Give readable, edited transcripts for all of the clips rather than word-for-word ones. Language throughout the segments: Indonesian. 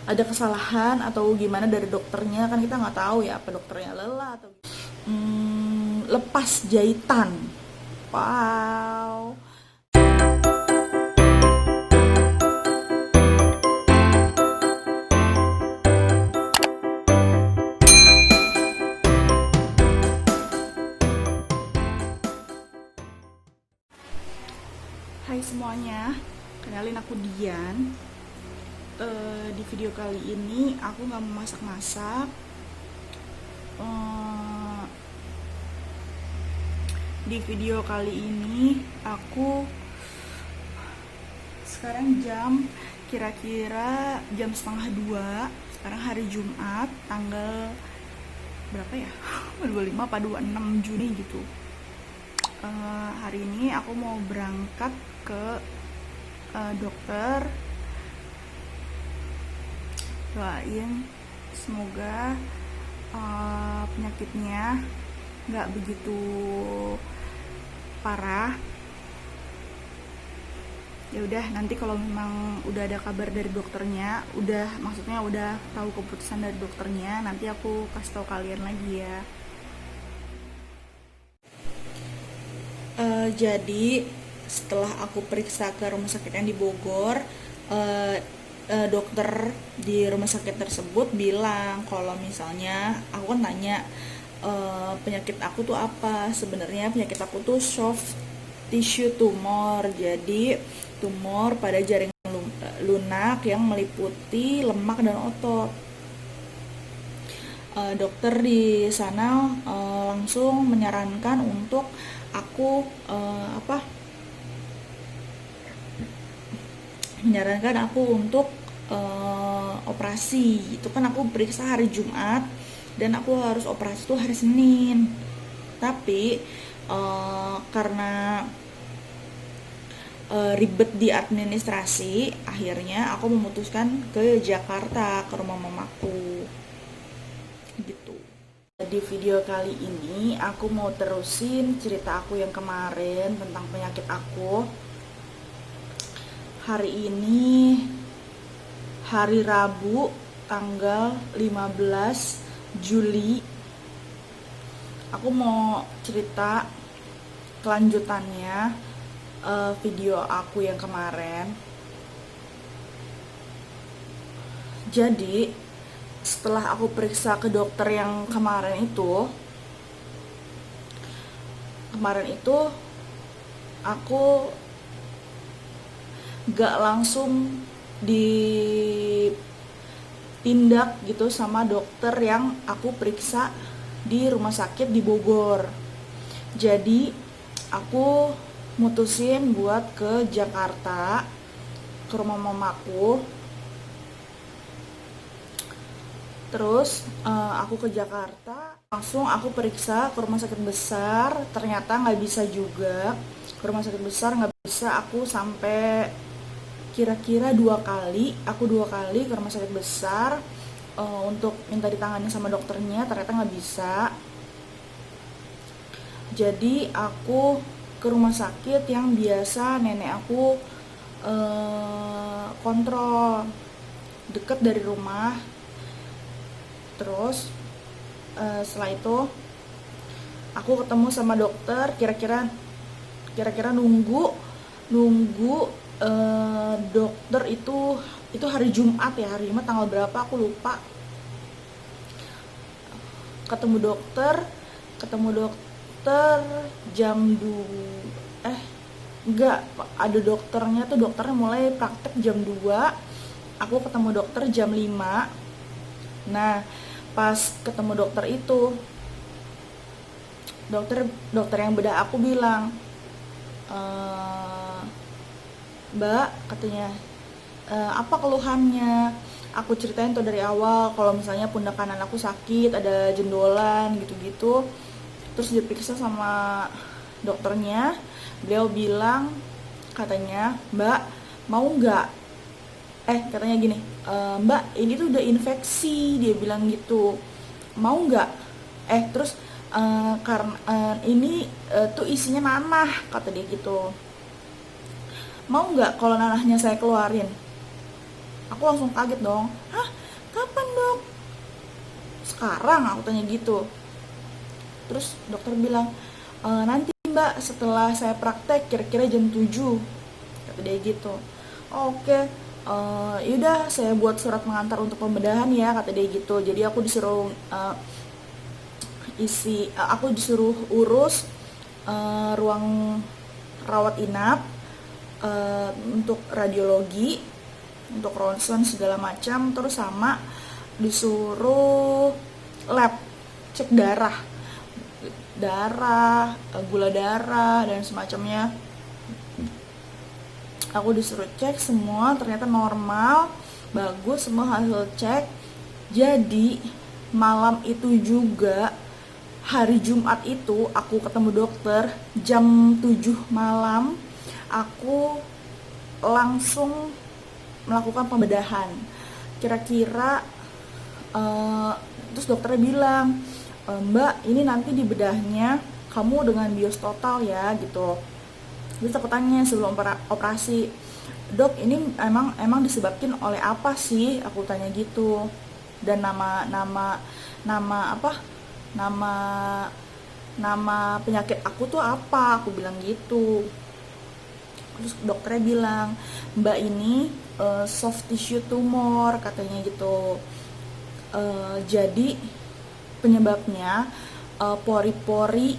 ada kesalahan atau gimana dari dokternya, kan kita nggak tahu ya apa dokternya lelah atau lepas jahitan. Wow. Hai semuanya, kenalin aku Dian. Di video kali ini aku nggak mau masak-masak. Eh, di video kali ini aku sekarang kira-kira jam setengah 2. Sekarang hari Jumat, tanggal berapa ya? 25 apa 26 Juni gitu. Hari ini aku mau berangkat ke dokter. Doain semoga penyakitnya nggak begitu parah. Ya udah, nanti kalau memang udah ada kabar dari dokternya, maksudnya udah tahu keputusan dari dokternya, nanti aku kasih tahu kalian lagi ya. Jadi setelah aku periksa ke rumah sakit yang di Bogor, dokter di rumah sakit tersebut bilang kalau misalnya aku kan tanya, penyakit aku tuh apa. Sebenarnya penyakit aku tuh soft tissue tumor, jadi tumor pada jaringan lunak yang meliputi lemak dan otot. Dokter di sana langsung menyarankan untuk aku operasi. Itu kan aku periksa hari Jumat dan aku harus operasi tuh hari Senin. Tapi karena ribet di administrasi, akhirnya aku memutuskan ke Jakarta, ke rumah mamaku gitu. Di video kali ini aku mau terusin cerita aku yang kemarin tentang penyakit aku. Hari ini hari Rabu tanggal 15 Juli. Aku mau cerita kelanjutannya video aku yang kemarin. Jadi setelah aku periksa ke dokter yang kemarin itu aku gak langsung ditindak gitu sama dokter yang aku periksa di rumah sakit di Bogor. Jadi aku mutusin buat ke Jakarta, ke rumah mamaku. Terus aku ke Jakarta, langsung aku periksa ke rumah sakit besar. Ternyata nggak bisa juga, ke rumah sakit besar nggak bisa. Aku sampai kira-kira 2 kali ke rumah sakit besar untuk minta ditangani sama dokternya, ternyata nggak bisa. Jadi aku ke rumah sakit yang biasa nenek aku kontrol, deket dari rumah. Terus setelah itu aku ketemu sama dokter, kira-kira nunggu dokter itu hari Jumat ya, hari Jumat tanggal berapa aku lupa. Ketemu dokter jam 2, enggak, ada dokternya mulai praktek jam 2. Aku ketemu dokter jam 5. Nah, pas ketemu dokter itu, dokter yang bedah aku bilang, Mbak, katanya, apa keluhannya? Aku ceritain tuh dari awal kalau misalnya pundak kanan aku sakit, ada jendolan gitu-gitu. Terus diperiksa sama dokternya, beliau bilang, katanya, Mbak mau nggak, katanya gini, Mbak ini tuh udah infeksi, dia bilang gitu, mau nggak, terus karena ini tuh isinya nanah, kata dia gitu, mau nggak kalau nanahnya saya keluarin. Aku langsung kaget dong. Hah, kapan dok? Sekarang, aku tanya gitu. Terus dokter bilang, nanti mbak setelah saya praktek kira-kira jam 7, kata dia gitu. Oke, yaudah saya buat surat pengantar untuk pembedahan ya, kata dia gitu. Jadi aku disuruh aku disuruh urus ruang rawat inap, untuk radiologi, untuk ronsen segala macam, terus sama disuruh lab, cek darah, gula darah dan semacamnya. Aku disuruh cek semua, ternyata normal, bagus semua hasil cek. Jadi malam itu juga, hari Jumat itu aku ketemu dokter jam 7 malam. Aku langsung melakukan pembedahan. Kira-kira terus dokternya bilang, Mbak, ini nanti di bedahnya kamu dengan bios total ya gitu. Terus aku tanya sebelum operasi, dok ini emang disebabkan oleh apa sih? Aku tanya gitu. Dan nama apa? Nama nama penyakit aku tuh apa? Aku bilang gitu. Terus dokternya bilang, Mbak ini soft tissue tumor, katanya gitu. Jadi penyebabnya pori-pori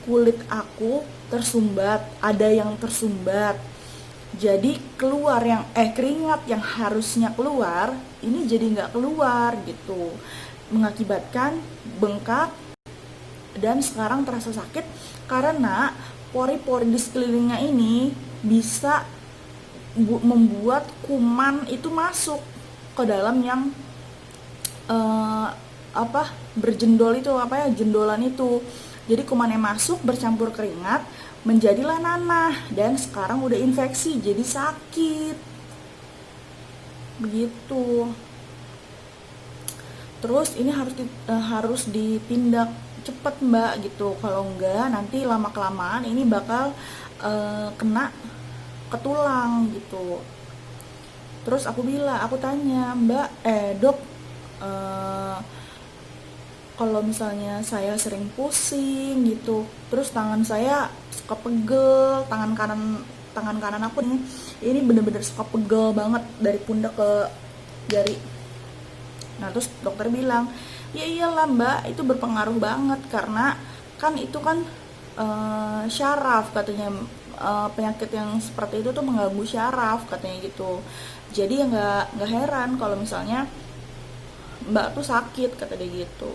kulit aku tersumbat, ada yang tersumbat. Jadi keluar keringat yang harusnya keluar ini jadi nggak keluar gitu, mengakibatkan bengkak dan sekarang terasa sakit karena pori-pori di sekelilingnya ini bisa membuat kuman itu masuk ke dalam yang eh, berjendol itu, jendolan itu. Jadi kumannya masuk bercampur keringat menjadilah nanah dan sekarang udah infeksi jadi sakit begitu. Terus ini harus ditindak cepet mbak gitu, kalau enggak nanti lama kelamaan ini bakal kena ke tulang gitu. Terus aku tanya, mbak dok, eh, kalau misalnya saya sering pusing gitu, terus tangan saya suka pegel, tangan kanan aku nih ini bener-bener suka pegel banget dari pundak ke jari. Nah terus dokter bilang, ya iyalah mbak, itu berpengaruh banget karena kan itu kan syaraf katanya, penyakit yang seperti itu tuh mengganggu syaraf katanya gitu. Jadi ya nggak heran kalau misalnya mbak tuh sakit, kata dia gitu.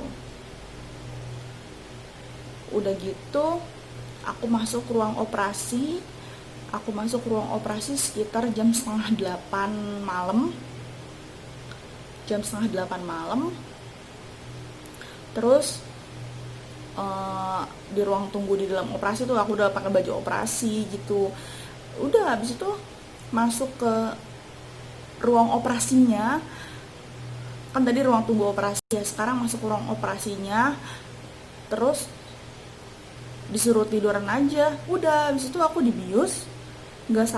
Udah gitu aku masuk ruang operasi sekitar jam setengah 8 malam. Terus di ruang tunggu di dalam operasi tuh aku udah pakai baju operasi gitu. Udah habis itu masuk ke ruang operasinya, kan tadi ruang tunggu operasi ya, sekarang masuk ke ruang operasinya. Terus disuruh tiduran aja. Udah habis itu aku dibius, nggak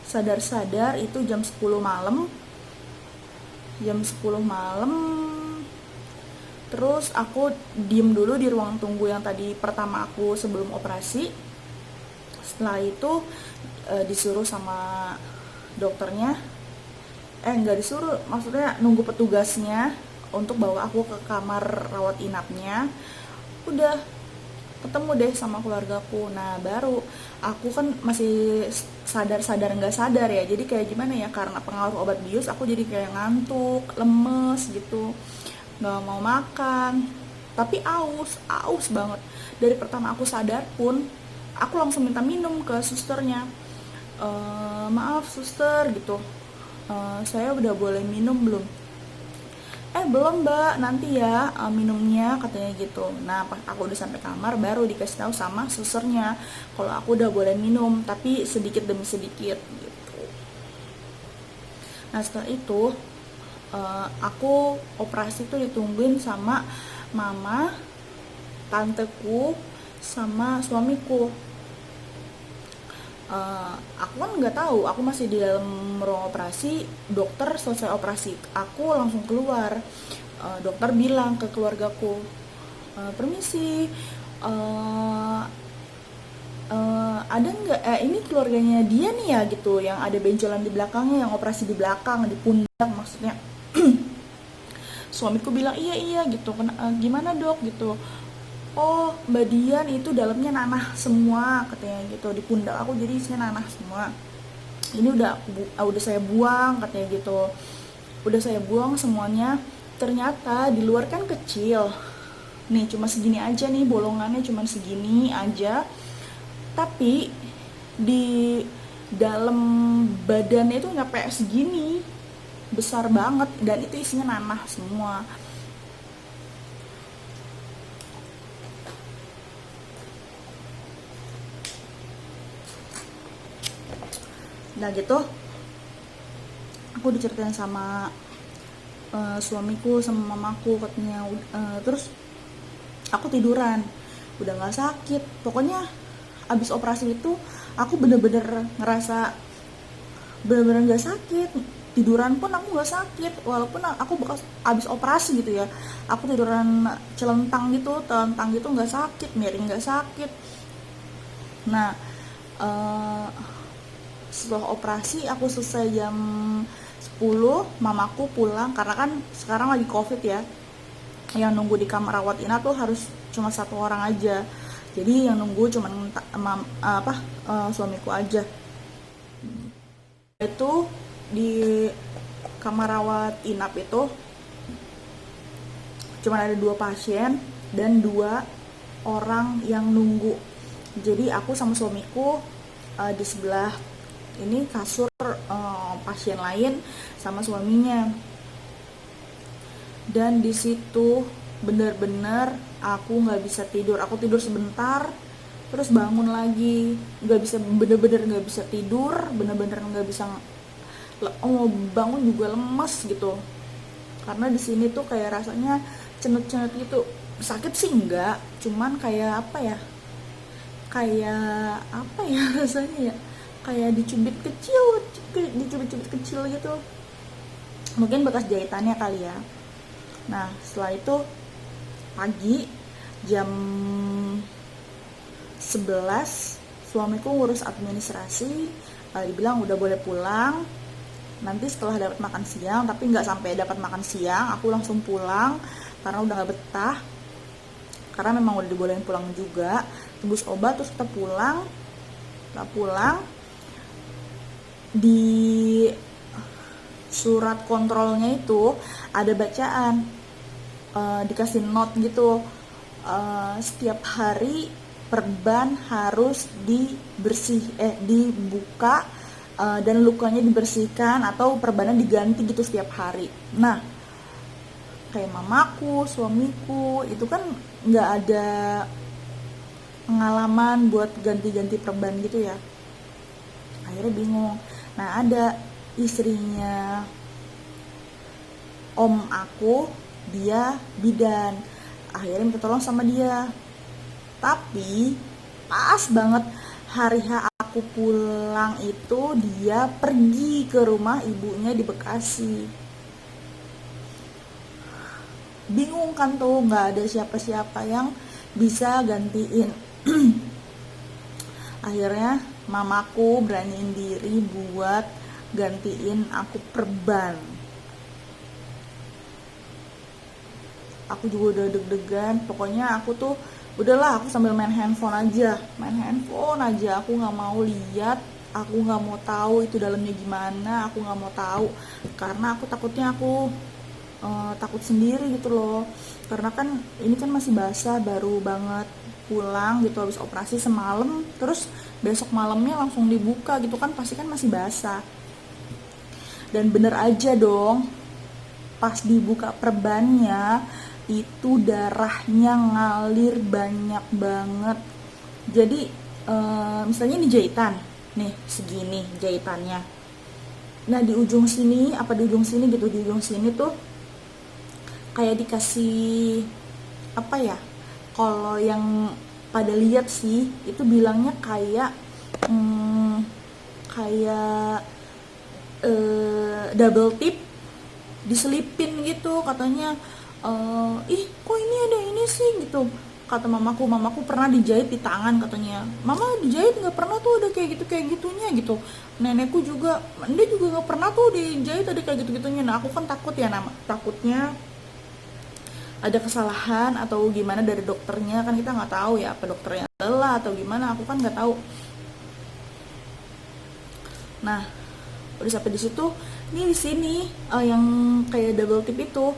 sadar itu jam 10 malam. Terus aku diem dulu di ruang tunggu yang tadi pertama aku sebelum operasi. Setelah itu disuruh sama dokternya, nggak disuruh, maksudnya nunggu petugasnya untuk bawa aku ke kamar rawat inapnya. Udah ketemu deh sama keluargaku. Nah baru aku kan masih sadar nggak sadar ya, jadi kayak gimana ya, karena pengaruh obat bius aku jadi kayak ngantuk, lemes gitu, nggak mau makan, tapi aus banget. Dari pertama aku sadar pun aku langsung minta minum ke susternya. Maaf suster gitu, saya udah boleh minum belum? Belum mbak, nanti ya minumnya, katanya gitu. Nah pas aku udah sampai kamar baru dikasih tahu sama susternya kalau aku udah boleh minum, tapi sedikit demi sedikit gitu. Nah setelah itu aku operasi tuh ditungguin sama mama, tanteku, sama suamiku. Aku kan nggak tahu, aku masih di dalam ruang operasi. Dokter selesai operasi, aku langsung keluar. Dokter bilang ke keluargaku, permisi, eh, ada nggak, ini keluarganya dia nih ya gitu, yang ada benjolan di belakangnya, yang operasi di belakang di pundak maksudnya. Suamiku bilang iya iya gitu. Gimana dok gitu. Oh Mbak Dian, itu dalamnya nanah semua katanya gitu, di pundak aku jadi isinya nanah semua. Ini udah saya buang katanya gitu, udah saya buang semuanya. Ternyata di luar kan kecil nih, cuma segini aja nih, bolongannya cuma segini aja, tapi di dalam badannya itu nyampe segini, besar banget, dan itu isinya nanah semua. Nah gitu, aku diceritain sama suamiku sama mamaku katanya. Terus aku tiduran, udah nggak sakit pokoknya. Abis operasi itu aku bener-bener ngerasa bener-bener nggak sakit. Tiduran pun aku nggak sakit, walaupun aku bekas abis operasi gitu ya. Aku tiduran telentang gitu nggak sakit, miring nggak sakit. Nah, eh, setelah operasi aku selesai jam 10, mamaku pulang karena kan sekarang lagi covid ya. Yang nunggu di kamar rawat inap tuh harus cuma satu orang aja, jadi yang nunggu cuma suamiku aja. Itu di kamar rawat inap itu cuma ada 2 pasien dan 2 orang yang nunggu. Jadi aku sama suamiku di sebelah ini kasur pasien lain sama suaminya. Dan di situ bener-bener aku nggak bisa tidur. Aku tidur sebentar terus bangun lagi, nggak bisa, bener-bener nggak bisa tidur, bener-bener nggak bisa. Bangun juga lemes gitu, karena di sini tuh kayak rasanya cenut-cenut gitu. Sakit sih enggak, cuman kayak apa ya, kayak apa ya rasanya ya, kayak dicubit-cubit kecil gitu, mungkin bekas jahitannya kali ya. Nah setelah itu pagi jam 11 suamiku ngurus administrasi, dibilang udah boleh pulang nanti setelah dapat makan siang. Tapi nggak sampai dapat makan siang aku langsung pulang karena udah nggak betah, karena memang udah dibolehin pulang juga. Tebus obat terus kita pulang. Kita pulang, di surat kontrolnya itu ada bacaan, dikasih note gitu, setiap hari perban harus dibuka, dan lukanya dibersihkan atau perbanan diganti gitu setiap hari. Nah kayak mamaku, suamiku itu kan nggak ada pengalaman buat ganti-ganti perban gitu ya, akhirnya bingung. Nah ada istrinya om aku, dia bidan, akhirnya minta tolong sama dia. Tapi pas banget hari H aku pulang itu dia pergi ke rumah ibunya di Bekasi. Bingung kan tuh, nggak ada siapa-siapa yang bisa gantiin. Akhirnya mamaku beraniin diri buat gantiin aku perban. Aku juga udah deg-degan, pokoknya aku tuh udahlah, aku sambil main handphone aja, aku nggak mau lihat, aku nggak mau tahu itu dalamnya gimana, aku nggak mau tahu karena aku takutnya aku takut sendiri gitu loh, karena kan ini kan masih basah, baru banget pulang gitu habis operasi semalam, terus besok malamnya langsung dibuka gitu kan, pasti kan masih basah. Dan bener aja dong, pas dibuka perbannya itu darahnya ngalir banyak banget. Jadi misalnya ini jahitan nih, segini jahitannya. Nah di ujung sini gitu, di ujung sini tuh kayak dikasih apa ya, kalau yang pada lihat sih itu bilangnya kayak kayak double tip diselipin gitu katanya. Ih kok ini ada ini sih gitu, kata mamaku pernah dijahit di tangan katanya. Mama dijahit nggak pernah tuh ada kayak gitunya gitu. Nenekku juga, dia juga nggak pernah tuh dijahit ada kayak gitu gitunya. Nah aku kan takut ya, takutnya ada kesalahan atau gimana dari dokternya, kan kita nggak tahu ya, apa dokternya lelah atau gimana, aku kan nggak tahu. Nah udah sampai di situ nih, di sini yang kayak double tip itu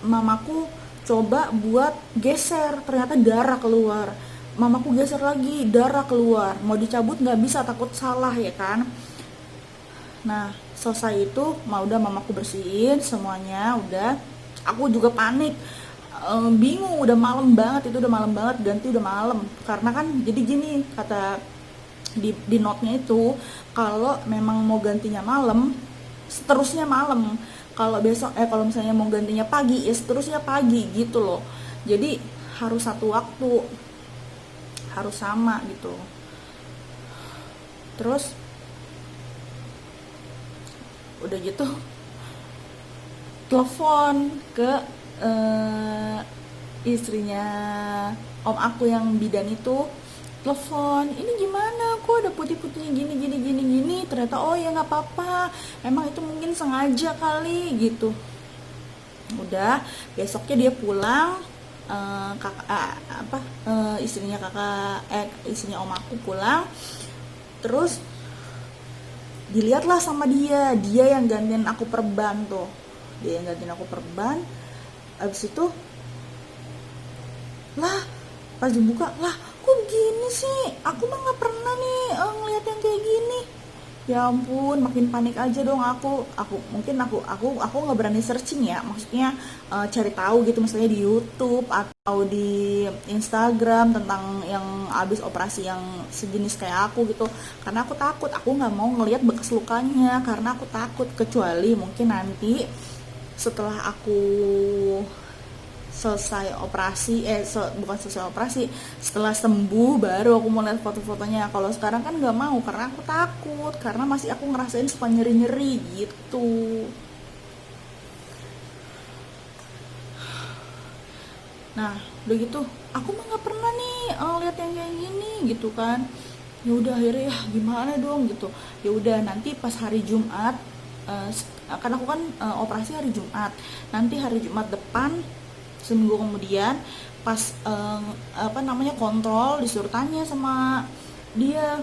mamaku coba buat geser, ternyata darah keluar. Mamaku geser lagi, darah keluar, mau dicabut nggak bisa, takut salah ya kan. Nah selesai itu udah mamaku bersihin semuanya, udah aku juga panik. Bingung, udah malam banget, itu udah malam banget, ganti udah malam. Karena kan jadi gini, kata di note-nya itu, kalau memang mau gantinya malam, seterusnya malam. Kalau besok kalau misalnya mau gantinya pagi, ya seterusnya pagi gitu loh. Jadi harus satu waktu, harus sama gitu. Terus udah gitu telepon ke istrinya om aku yang bidan itu, telepon, ini gimana kok ada putih-putihnya gini gini gini gini. Ternyata oh ya nggak apa-apa, emang itu mungkin sengaja kali gitu. Udah besoknya dia pulang, istrinya istrinya om aku pulang. Terus dilihatlah sama dia yang gantiin aku perban tuh, dia yang gantiin aku perban. Abis itu lah pas dibuka, lah kok begini sih, aku mah nggak pernah nih ngeliat yang kayak gini. Ya ampun, makin panik aja dong aku nggak berani searching ya, maksudnya cari tahu gitu, misalnya di YouTube atau di Instagram tentang yang abis operasi yang sejenis kayak aku gitu, karena aku takut, aku nggak mau ngelihat bekas lukanya, karena aku takut, kecuali mungkin nanti setelah aku selesai operasi, bukan selesai operasi, setelah sembuh baru aku mau lihat foto-fotonya. Kalau sekarang kan nggak mau, karena aku takut, karena masih aku ngerasain suka nyeri-nyeri gitu. Nah udah gitu aku mah nggak pernah nih lihat yang kayak gini gitu kan. Ya udah akhirnya ya gimana dong gitu. Ya udah nanti pas hari Jumat, kan aku kan operasi hari Jumat, nanti hari Jumat depan seminggu kemudian pas kontrol, disuruh tanya sama dia,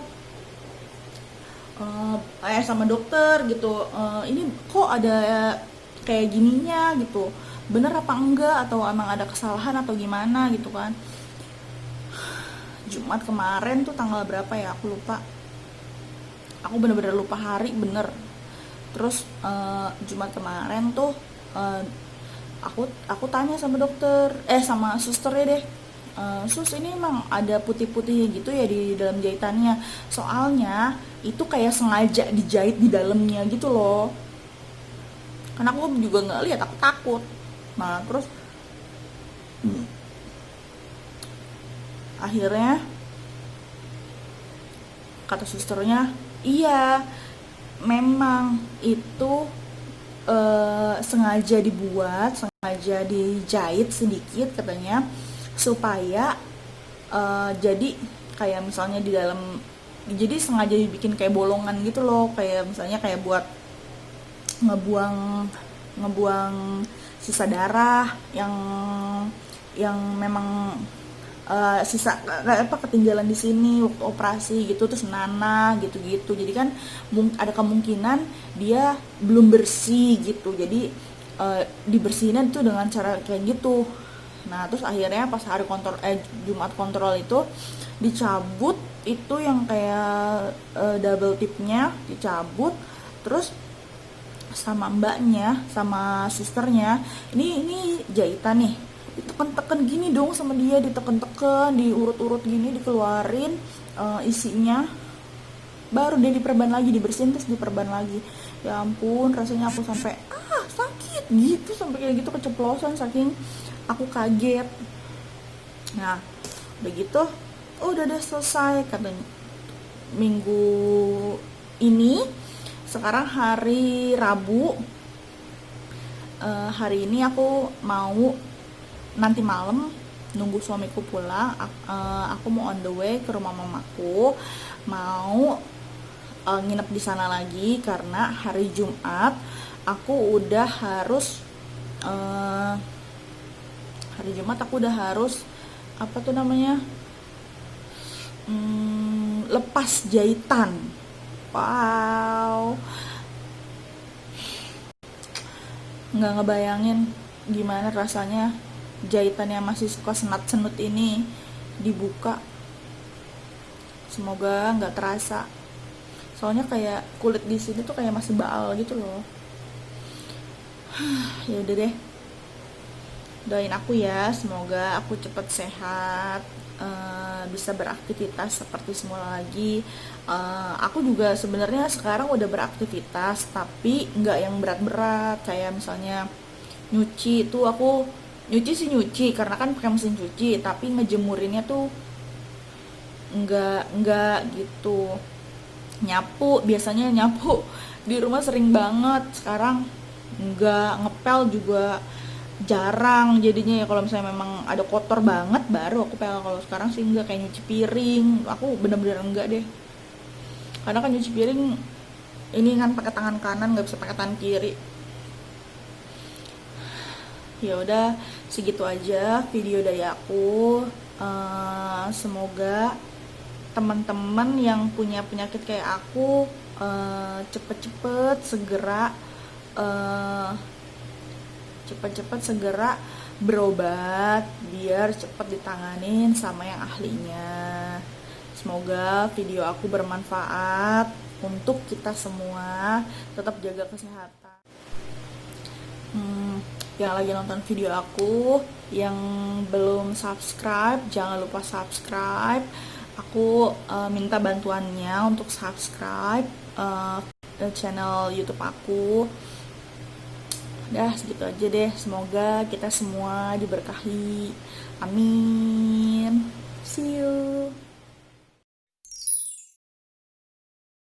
sama dokter gitu, ini kok ada kayak gininya gitu, bener apa enggak, atau emang ada kesalahan atau gimana gitu kan. Jumat kemarin tuh tanggal berapa ya aku lupa, aku bener-bener lupa hari bener. Terus Jumat kemarin tuh aku tanya sama dokter, sama susternya deh, sus ini emang ada putih-putih gitu ya di dalam jahitannya, soalnya itu kayak sengaja dijahit di dalamnya gitu loh. Karena aku juga nggak lihat, aku takut. Nah terus akhirnya kata susternya, iya memang itu sengaja dibuat, sengaja dijahit sedikit katanya, supaya jadi kayak misalnya di dalam, jadi sengaja dibikin kayak bolongan gitu loh, kayak misalnya kayak buat ngebuang ngebuang sisa darah yang memang sisa ketinggalan di sini waktu operasi gitu, terus nanah gitu-gitu. Jadi kan ada kemungkinan dia belum bersih gitu, jadi dibersihin itu dengan cara kayak gitu. Nah terus akhirnya pas hari Jumat kontrol itu dicabut, itu yang kayak double tipnya dicabut. Terus sama mbaknya, sama susternya, ini jahitan nih, diteken-teken gini dong sama dia, diteken-teken, diurut-urut gini, dikeluarin isinya, baru dia diperban lagi, dibersihin terus diperban lagi. Ya ampun, rasanya aku sampai sakit gitu, sampai kayak gitu keceplosan saking aku kaget. Nah begitu udah selesai katanya. Minggu ini sekarang hari Rabu. Hari ini aku mau nanti malam nunggu suamiku pulang. Aku mau on the way ke rumah mamaku, mau nginep di sana lagi karena hari Jumat aku udah harus eh, hari Jumat aku udah harus apa tuh namanya, lepas jahitan. Wow, nggak ngebayangin gimana rasanya jahitan yang masih suka senat-senut ini dibuka. Semoga nggak terasa. Soalnya kayak kulit di sini tuh kayak masih baal gitu loh. Ya udah deh, doain aku ya, semoga aku cepet sehat, bisa beraktivitas seperti semula lagi. Aku juga sebenarnya sekarang udah beraktivitas, tapi nggak yang berat-berat kayak misalnya nyuci tuh. Aku nyuci sih nyuci karena kan pakai mesin cuci, tapi ngejemurinnya tuh nggak gitu. Nyapu, biasanya nyapu di rumah sering banget, sekarang nggak. Ngepel juga jarang jadinya ya. Kalau misalnya memang ada kotor banget baru aku pel. Kalau sekarang sih enggak, kayak nyuci piring aku bener-bener enggak deh, karena kan nyuci piring ini kan pakai tangan kanan, nggak bisa pakai tangan kiri. Ya udah, segitu aja video dari aku. Semoga teman-teman yang punya penyakit kayak aku cepet-cepet segera eh, cepet-cepet segera berobat biar cepet ditanganin sama yang ahlinya. Semoga video aku bermanfaat untuk kita semua. Tetap jaga kesehatan. Yang lagi nonton video aku, yang belum subscribe, jangan lupa subscribe. Aku minta bantuannya untuk subscribe channel YouTube aku. Dah segitu aja deh. Semoga kita semua diberkahi. Amin. See you.